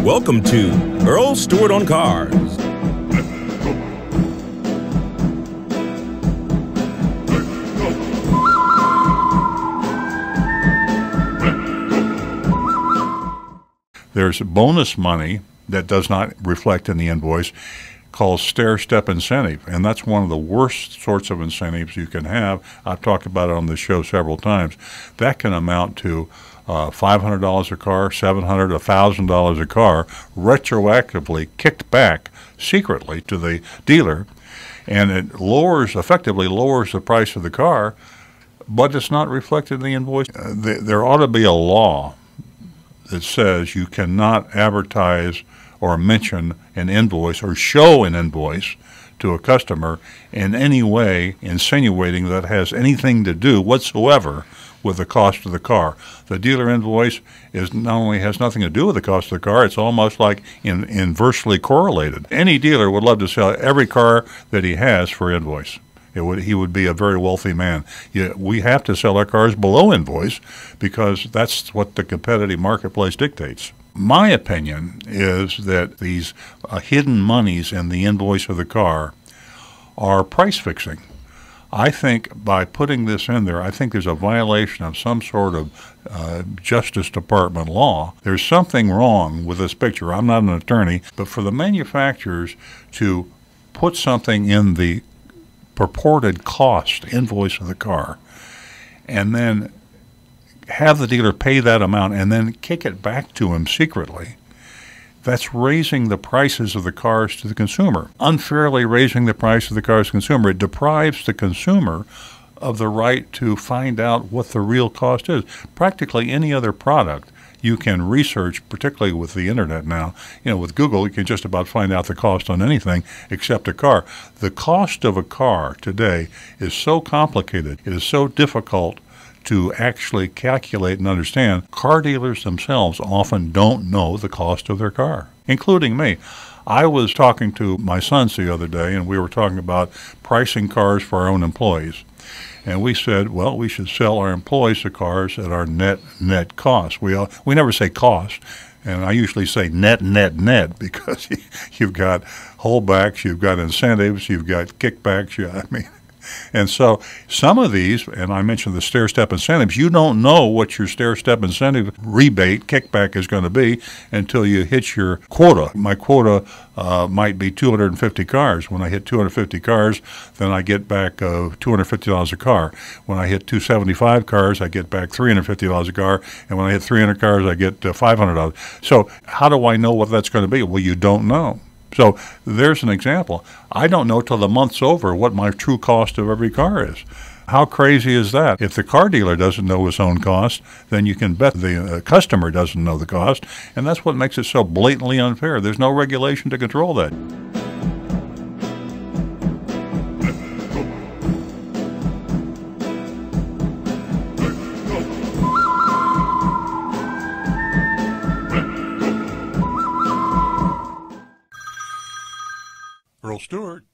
Welcome to Earl Stewart on Cars. There's bonus money that does not reflect in the invoice called stair-step incentive, and that's one of the worst sorts of incentives you can have. I've talked about it on this show several times. That can amount to $500 a car, $700, $1,000 a car, retroactively kicked back secretly to the dealer, and it effectively lowers the price of the car, but it's not reflected in the invoice. There ought to be a law that says you cannot advertise or mention an invoice or show an invoice to a customer in any way insinuating that has anything to do whatsoever with the cost of the car. The dealer invoice not only has nothing to do with the cost of the car, it's almost like inversely correlated. Any dealer would love to sell every car that he has for invoice. He would be a very wealthy man. We have to sell our cars below invoice because that's what the competitive marketplace dictates. My opinion is that these hidden monies in the invoice of the car are price fixing. I think by putting this in there, I think there's a violation of some sort of Justice Department law. There's something wrong with this picture. I'm not an attorney, but for the manufacturers to put something in the purported cost invoice of the car and then have the dealer pay that amount and then kick it back to him secretly, that's raising the prices of the cars to the consumer. Unfairly raising the price of the cars to the consumer. It deprives the consumer of the right to find out what the real cost is. Practically any other product you can research, particularly with the internet now. With Google, you can just about find out the cost on anything except a car. The cost of a car today is so complicated. It is so difficult to actually calculate and understand. Car dealers themselves often don't know the cost of their car, including me. I was talking to my sons the other day, and we were talking about pricing cars for our own employees. And we said, well, we should sell our employees the cars at our net cost. We never say cost, and I usually say net because you've got holdbacks, you've got incentives, you've got kickbacks. And so some of these, and I mentioned the stair-step incentives, you don't know what your stair-step incentive rebate kickback is going to be until you hit your quota. My quota might be 250 cars. When I hit 250 cars, then I get back $250 a car. When I hit 275 cars, I get back $350 a car. And when I hit 300 cars, I get $500. So how do I know what that's going to be? Well, you don't know. So there's an example. I don't know till the month's over what my true cost of every car is. How crazy is that? If the car dealer doesn't know his own cost, then you can bet the customer doesn't know the cost, and that's what makes it so blatantly unfair. There's no regulation to control that. Earl Stewart.